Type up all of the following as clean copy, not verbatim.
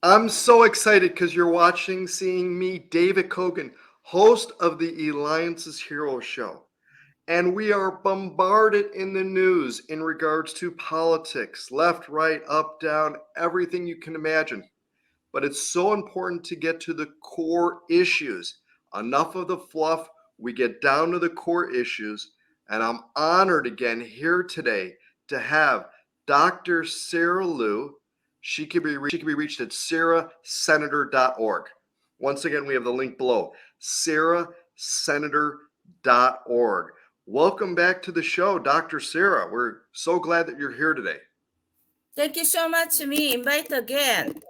I'm so excited because you're watching, seeing me, David Kogan, host of the Alliance's Hero Show. And we are bombarded in the news in regards to politics, left, right, up, down, everything you can imagine. But it's so important to get to the core issues. Enough of the fluff. We get down to the core issues. And I'm honored again here today to have Dr. Sarah Liew. She can be reached at sarahsenator.org. Once again, we have the link below, sarahsenator.org. Welcome back to the show, Dr. Sarah. We're so glad that you're here today. Thank you so much. Me invite again. You know,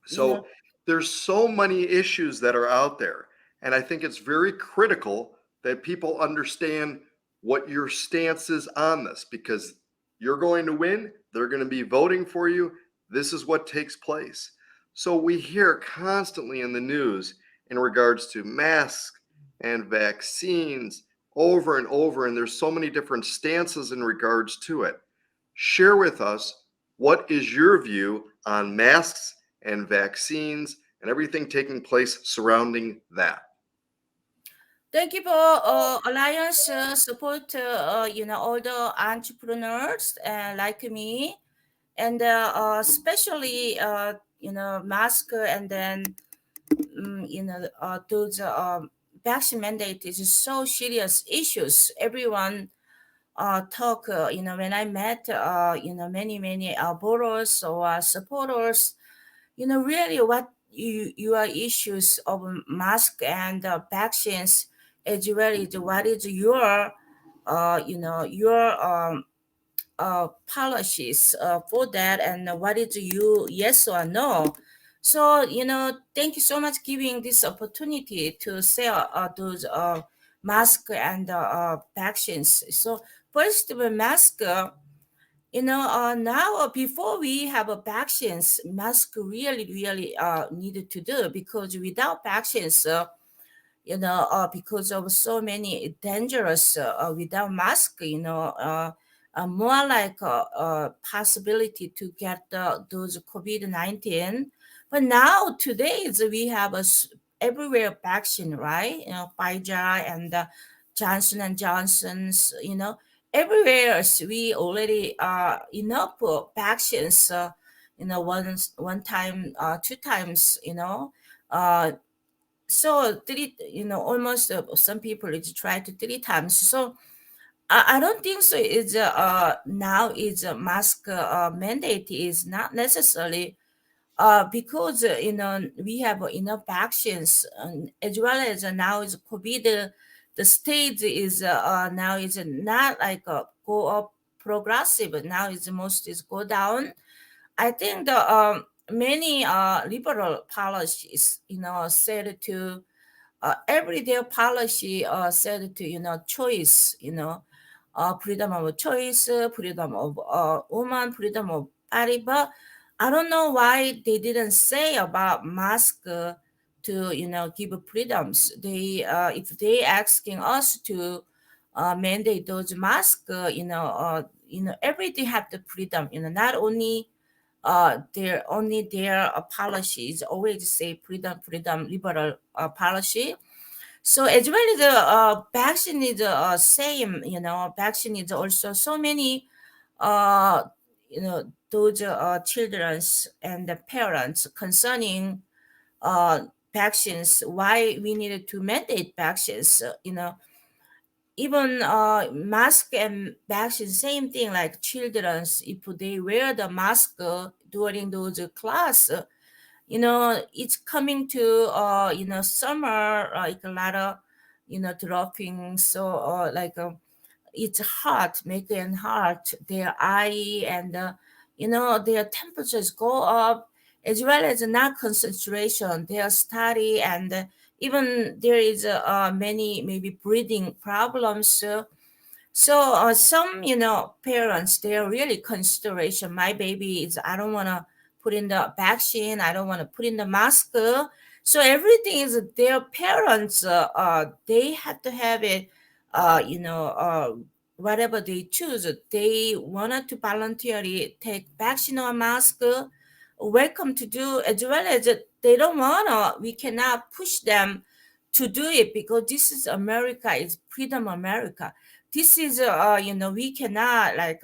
So there's so many issues that are out there. And I think it's very critical that people understand what your stance is on this because you're going to win. They're going to be voting for you. This is what takes place. So we hear constantly in the news in regards to masks and vaccines over and over. And there's so many different stances in regards to it. Share with us, what is your view on masks and vaccines and everything taking place surrounding that? Thank you for Alliance support. All the entrepreneurs like me, and especially mask and then those vaccine mandate is so serious issues. Everyone talk. When I met many voters or supporters, really what your issues of mask and vaccines as well is what is your policies for that, and what is you yes or no. So thank you so much giving this opportunity to sell those mask and vaccines. So first, the mask. Now before we have a vaccines, mask really needed to do, because without vaccines, because of so many dangerous without mask, more like a possibility to get those COVID-19. But now today is we have everywhere vaccine, right? Pfizer and Johnson and Johnson's, everywhere we already enough vaccines. One time, two times, uh, so three, almost some people it's try to three times. So I don't think so. It's now it's a mask mandate is not necessarily because we have enough vaccines, as well as now is COVID. The stage is now is not like go up progressive. Now is most is go down. I think the many liberal policies, said to everyday policy said to choice, freedom of choice, freedom of woman, freedom of body. But I don't know why they didn't say about mask to give freedoms. They if they asking us to mandate those masks, everything have the freedom. Not only their policies always say freedom, liberal policy. So as well as the vaccine is same, vaccine is also so many, uh, those children's and the parents concerning uh, vaccines, why we needed to mandate vaccines, even mask and vaccine, same thing like children's, if they wear the mask during those class, it's coming to summer, like a lot of dropping, so like it's hot, making hot their eye, and their temperatures go up, as well as not concentration their study, and even there is many maybe breathing problems. So some parents, they are really consideration, my baby is, I don't want to put in the vaccine, I don't want to put in the mask. So everything is their parents, they have to have it, whatever they choose, they wanted to voluntarily take vaccine or mask, welcome to do, as well as they don't wanna, we cannot push them to do it, because this is America, it's freedom America. This is we cannot like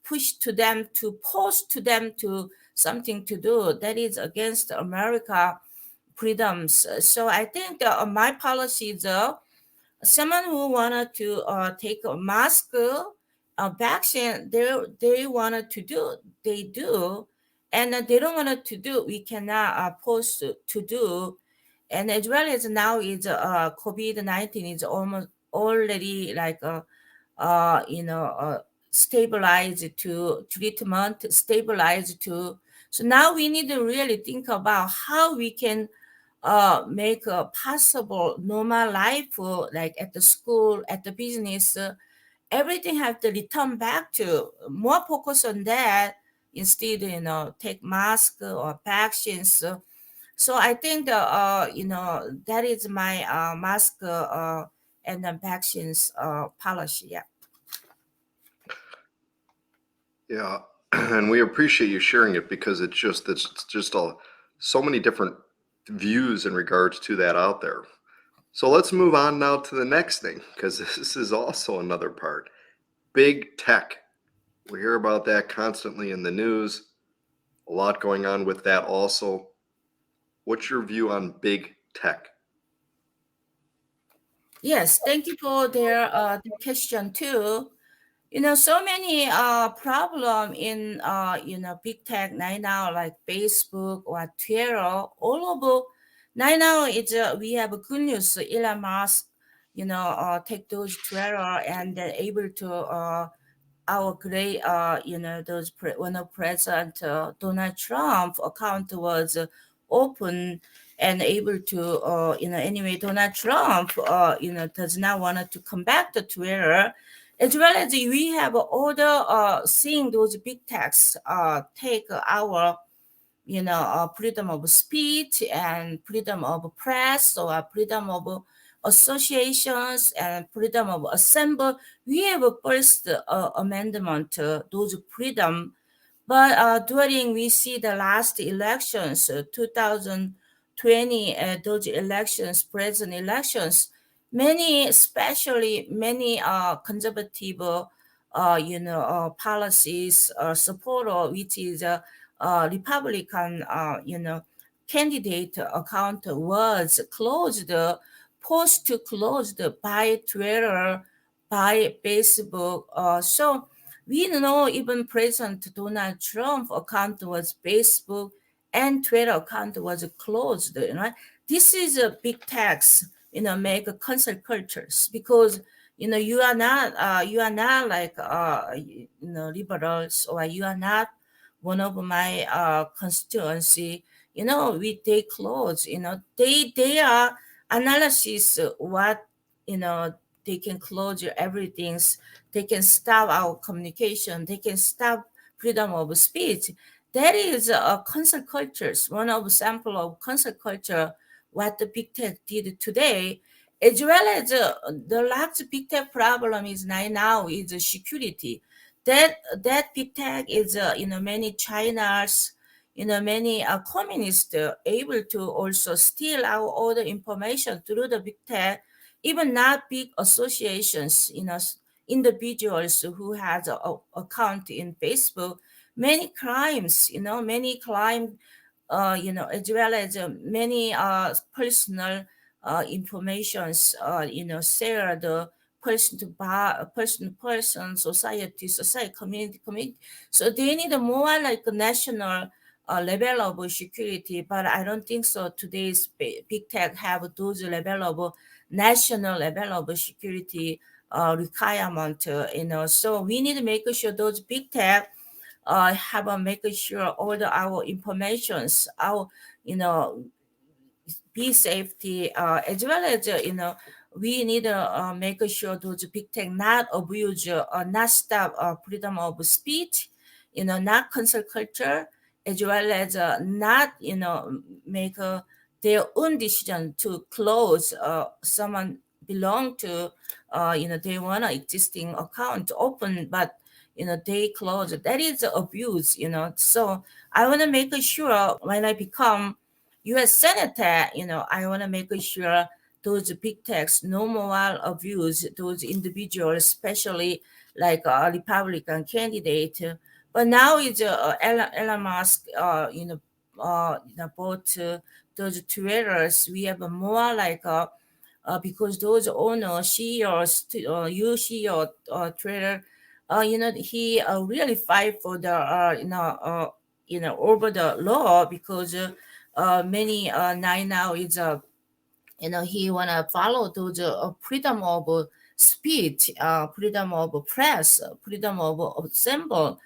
push to them, to post to them to something to do that is against America freedoms. So I think my policy is someone who wanted to take a mask vaccine, they wanted to do, they do, and they don't want to do, we cannot post to do. And as well as now is COVID-19 is almost already like stabilized to treatment, stabilized to. So now we need to really think about how we can make a possible normal life, like at the school, at the business, everything have to return back to more focus on that instead, take mask or vaccines. So I think that is my mask and vaccines policy. Yeah. Yeah, and we appreciate you sharing it because it's just so many different views in regards to that out there. So let's move on now to the next thing because this is also another part. Big tech. We hear about that constantly in the news. A lot going on with that also. What's your view on big tech? Yes, thank you for the question too. So many problem in big tech right now, like Facebook or Twitter, all over. Right now it's we have a good news. Elon Musk, take those Twitter, and they're able to our great, when the President Donald Trump account was open and able to, anyway, Donald Trump, does not want to come back to Twitter, as well as we have other seeing those big techs take our freedom of speech and freedom of press, or freedom of associations and freedom of assembly. We have a first amendment, those freedom. But during we see the last elections, 2020, those elections, president elections, many, especially many conservative, policies supporter, which is Republican, candidate account was closed, post closed by Twitter, by Facebook. So we know even President Donald Trump account was Facebook and Twitter account was closed. This is a big tax. Make cancel cultures, because you are not like liberals, or you are not one of my constituency. We they close. They are analysis what you know they can close your everything's, they can stop our communication, they can stop freedom of speech. That is cancel cultures, one of sample of cancel culture, what the big tech did today. As well as the last big tech problem is right now is security. That big tech is many China's, many communists able to also steal our all the information through the big tech, even not big associations, individuals who has a account in Facebook, many crimes, many crime, as well as many personal informations, share the person to person, society, community. So they need a more like a national level of security, but I don't think so. Today's big tech have those level of national level of security requirement. So we need to make sure those big tech have a making sure all the our informations, our you know be safety, as well as we need to make sure those big tech not abuse or not stop freedom of speech, not cancel culture, as well as not make their own decision to close someone belong to, they want an existing account open, but they close. That is abuse. So I want to make sure when I become U.S. Senator, I want to make sure those big techs no more abuse those individuals, especially like a Republican candidate. But now it's Elon Musk, both those Twitters, we have more like because those owners, CEOs, you CEO, Twitter, he really fight for the, over the law because many now is he wanna follow those freedom of speech, freedom of press, freedom of assemble.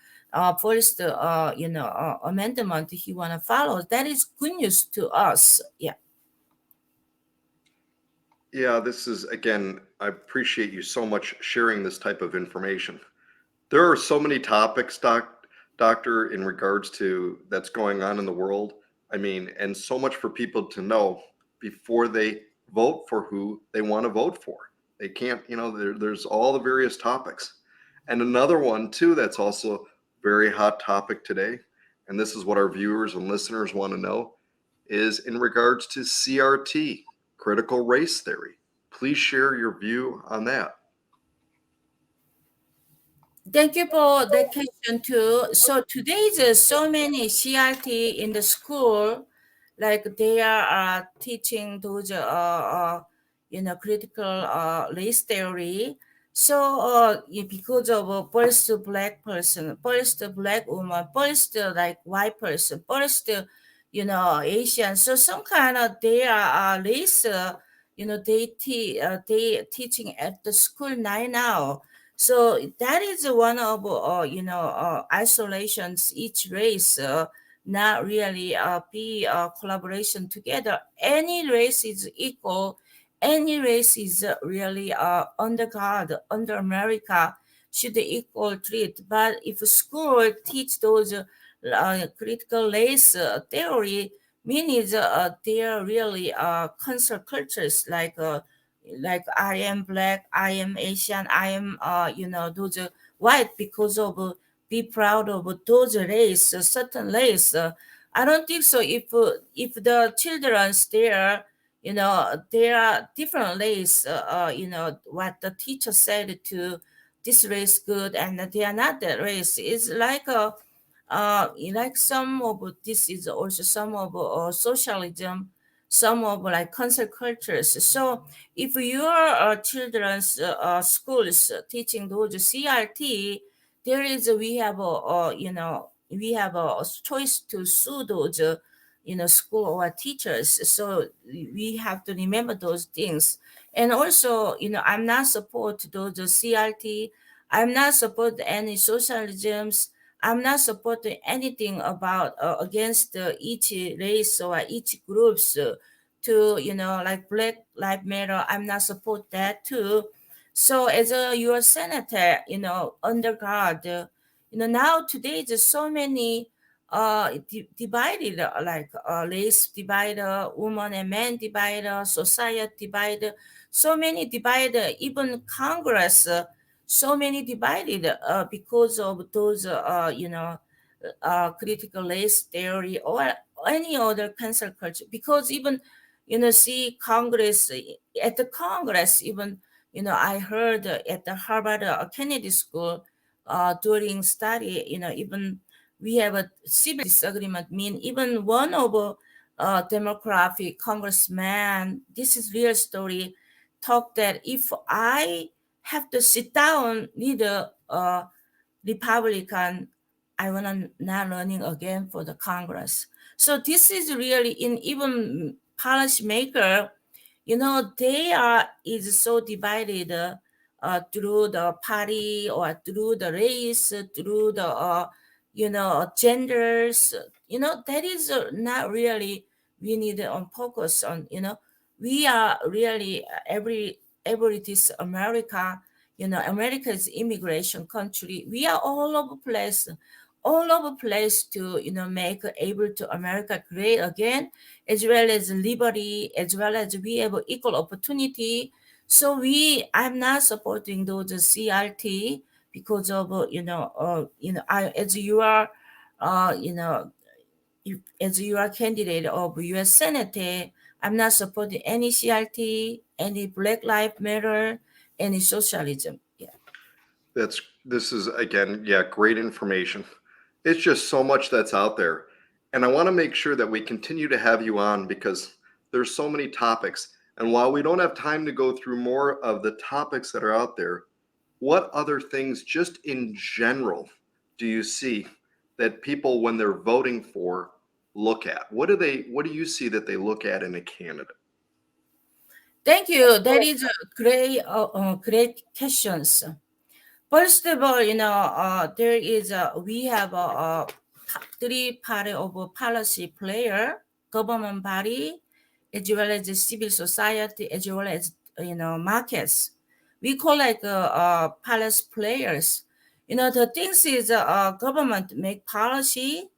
First, amendment he wanna follow. That is good news to us. Yeah. Yeah, this is, again, I appreciate you so much sharing this type of information. There are so many topics, Doctor, in regards to that's going on in the world. I mean, and so much for people to know before they vote for who they want to vote for. They can't, there's all the various topics. And another one, too, that's also very hot topic today, and this is what our viewers and listeners want to know, is in regards to CRT, critical race theory. Please share your view on that. Thank you for the question too. So today there's so many CRT in the school, like they are teaching those critical race theory. So because of first black person, first black woman, first like white person, first Asian. So some kind of they are race. They teaching at the school now. So that is one of isolations. Each race not really be collaboration together. Any race is equal. Any race is really under God, under America should equal treat. But if a school teach those critical race theory, means they are really cancel cultures like I am black, I am Asian, I am those white because of be proud of those race, certain race. I don't think so. If the children's there, there are different race. What the teacher said to this race good and they are not that race. It's like a like some of this is also some of socialism, some of like cancel cultures. So if your children's schools teaching those CRT, there is we have we have a choice to sue those school or teachers. So we have to remember those things. And also, I'm not support those CRT. I'm not support any socialisms. I'm not supporting anything about against each race or each groups to like Black Lives Matter. I'm not support that too. So as a U.S. senator, under God, now today there's so many divided like race divider, woman and man divider, society divider, so many divider, even Congress. So many divided because of those critical race theory or any other cancel culture. Because even see Congress, at the Congress, even I heard at the Harvard Kennedy School during study, even we have a civil disagreement. Mean even one of demographic congressman, this is real story, talk that if I have to sit down with a Republican, I wanna not running again for the Congress. So this is really in even policymaker, they are is so divided through the party or through the race, through the genders. That is not really we need on focus on. We are really every this America. America is immigration country. We are all over place to make able to America great again, as well as liberty, as well as we have equal opportunity. So I'm not supporting those CRT because of as you are you know as you are candidate of U.S. Senate, I'm not supporting any CRT, any Black Lives Matter, any socialism. Yeah. This is again, yeah, great information. It's just so much that's out there. And I want to make sure that we continue to have you on because there's so many topics. And while we don't have time to go through more of the topics that are out there, what other things just in general do you see that people when they're voting for look at? What do you see that they look at in a candidate? Thank you. That is a great questions. First of all, there is we have three party of a policy player, government body, as well as the civil society, as well as markets. We call like policy players. The things is government make policy,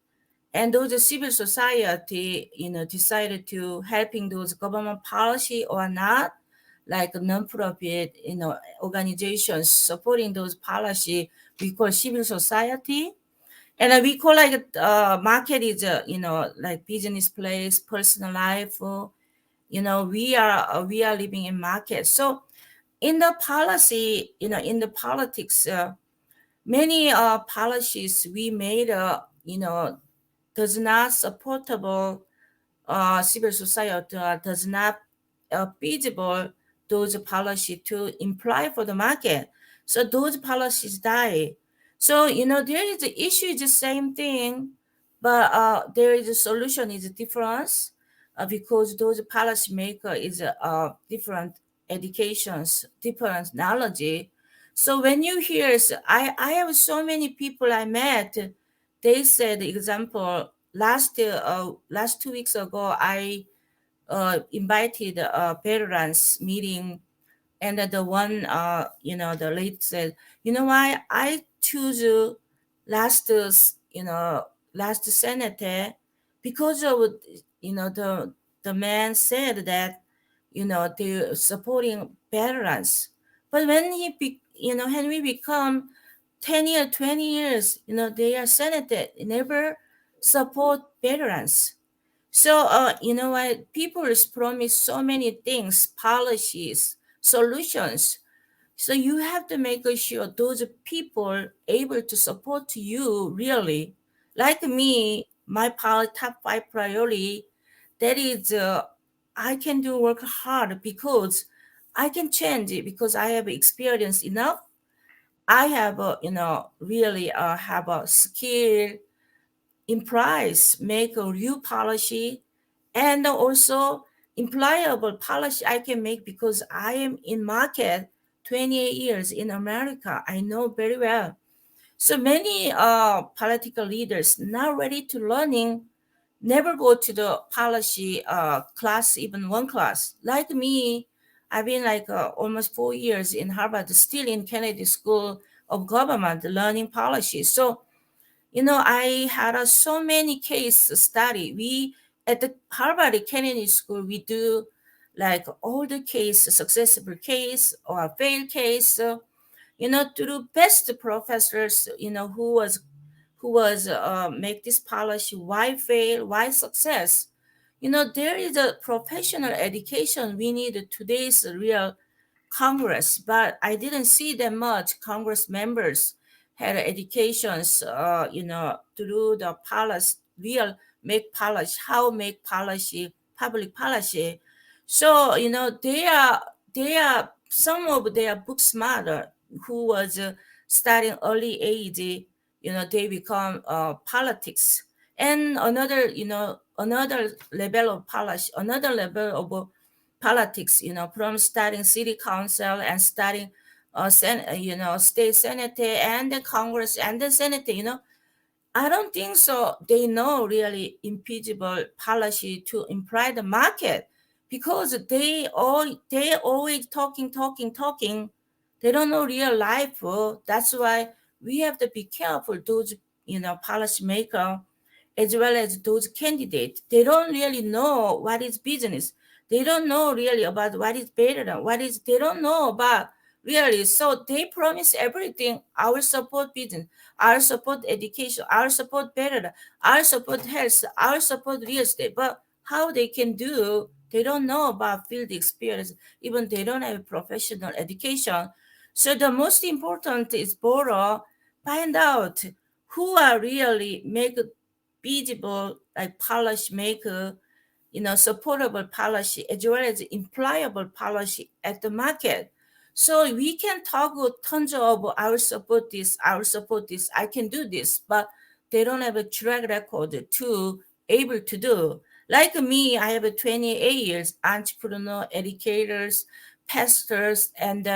and those civil society decided to helping those government policy or not, like non-profit organizations supporting those policy, we call civil society. And we call like market is like business place, personal life, we are living in market. So in the policy, in the politics, many policies we made does not supportable civil society, does not feasible those policy to imply for the market. So those policies die. So there is the issue is the same thing, but there is a solution is a difference, because those policy maker is different educations, different knowledge. So when you hear, I have so many people I met, they said, example, last 2 weeks ago, I invited a veterans meeting, and the one the lady said, why I choose last last senator, because of the man said that they supporting veterans. But when when we become 10 years, 20 years, they are senator, never support veterans. So, what people is promised so many things, policies, solutions. So you have to make sure those people able to support you really. Like me, my top five priority, that is, I can do work hard because I can change it because I have experience enough. I have, really have a skill in price, make a new policy, and also employable policy I can make because I am in market 28 years in America. I know very well. So many political leaders not ready to learning, never go to the policy class, even one class. Like me, I've been like almost 4 years in Harvard, still in Kennedy School of Government, learning policy. So I had so many case study. We at the Harvard Kennedy School, we do like all the case, successful case or failed case. Through best professors, who was make this policy, why fail, why success. There is a professional education we need today's real Congress, but I didn't see that much Congress members had educations, through the policy, real make policy, how make policy, public policy. So, they are some of their book smarter who was starting early age, they become politics. And another level of policy, another level of politics, from starting city council and starting state senate and the Congress and the Senate, I don't think so. They know really impeachable policy to imply the market, because they always talking. They don't know real life. That's why we have to be careful. Those policy maker, as well as those candidates, they don't really know what is business. They don't know really about what is better than what is. They don't know about really. So they promise everything. Our support business, our support education, our support better, our support health, our support real estate. But how they can do, they don't know about field experience. Even they don't have professional education. So the most important is borrow, find out who are really make feasible like policy maker, supportable policy as well as employable policy at the market. So we can talk tons of I will support this, I can do this, but they don't have a track record to able to do. Like me, I have a 28 years entrepreneur, educators, pastors, and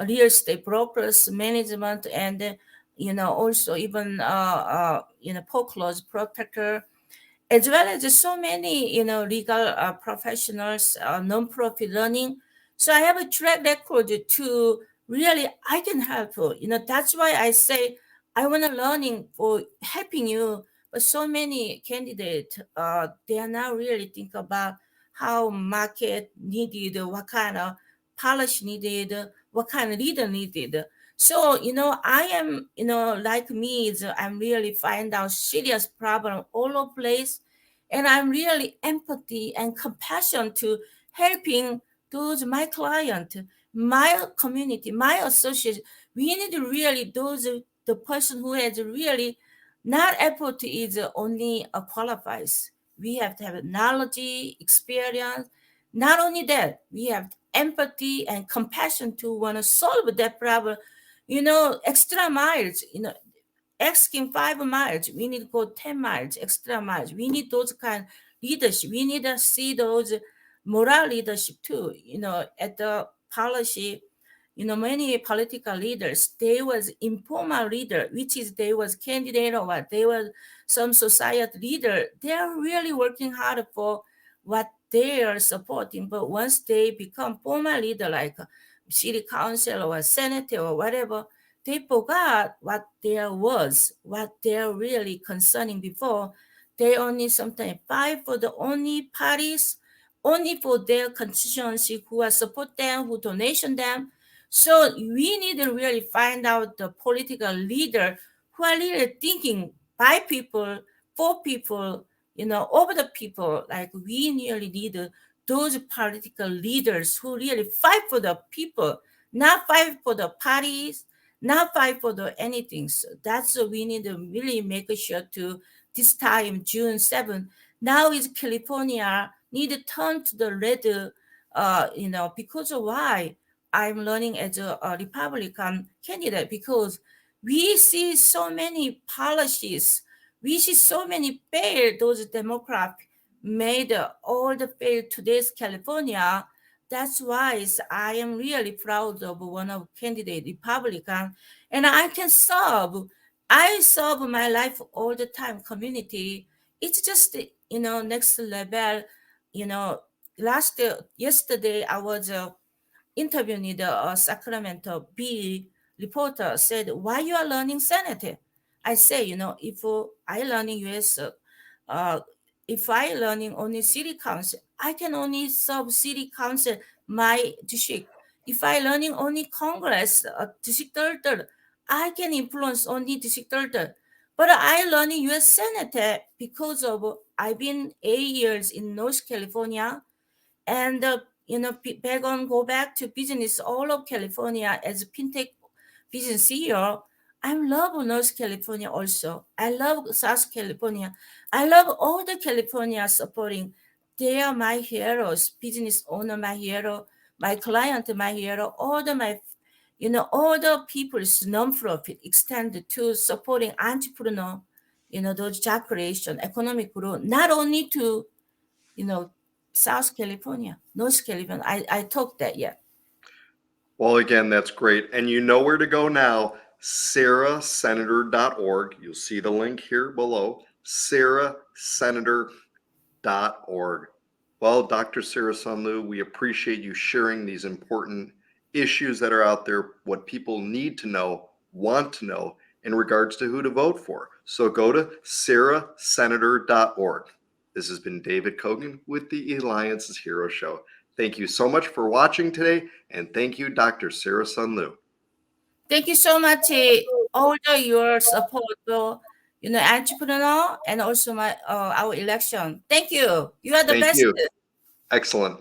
real estate brokers, management, and also even foreclosure protector, as well as so many legal professionals, non-profit learning. So I have a track record to really I can help you. That's why I say I want to learning for helping you. But so many candidates, they are now really think about how market needed, what kind of policy needed, what kind of leader needed. So I am like me is I'm really find out serious problem all over place, and I'm really empathy and compassion to helping those my client, my community, my associates. We need to really those the person who has really not effort is only qualifies. We have to have knowledge, experience. Not only that, we have empathy and compassion to want to solve that problem. Extra miles. Asking 5 miles, we need to go 10 miles, extra miles. We need those kind of leadership. We need to see those moral leadership too. At the policy, many political leaders, they was informal leader, which is they was candidate or what, they were some society leader. They are really working hard for what they are supporting. But once they become formal leader, like city council or senator or whatever, they forgot what there was, what they're really concerning before. They only sometimes fight for the only parties, only for their constituency who are support them, who donation them. So we need to really find out the political leader who are really thinking by people, for people, over the people. Like we really need those political leaders who really fight for the people, not fight for the parties, not fight for the anything. So that's what we need to really make sure to this time, June 7th. Now is California need to turn to the red, because of why I'm running as a Republican candidate, because we see so many policies, we see so many fail those Democrats made all the fail today's California. That's why I am really proud of one of candidate Republican, and I can serve. I serve my life all the time community. It's just next level. You know, yesterday I was interviewing the Sacramento Bee reporter. Said, "Why you are learning Senate?" I say, if I learning U.S. Uh, if I learning only city council, I can only serve city council my district. If I learning only Congress, district third, I can influence only district third. But I learning U.S. Senate because of I've been 8 years in North California, and back on go back to business all of California as a fintech business CEO. I love North California also. I love South California. I love all the California supporting. They are my heroes. Business owner, my hero. My client, my hero. All the people's non-profit extended to supporting entrepreneur. Those job creation, economic growth, not only to you know, South California, North California. I talked that yet. Well, again, that's great. And you know where to go now, sarahsenator.org. You'll see the link here below, sarahsenator.org. Well, Dr. Sarah Sun Liew, we appreciate you sharing these important issues that are out there, what people need to know, want to know in regards to who to vote for. So go to sarahsenator.org. This has been David Kogan with the Alliance's Hero Show. Thank you so much for watching today, and thank you, Dr. Sarah Sun Liew. Thank you so much, all your support, entrepreneur, and also our election. Thank you. You are the Thank best. you. Excellent.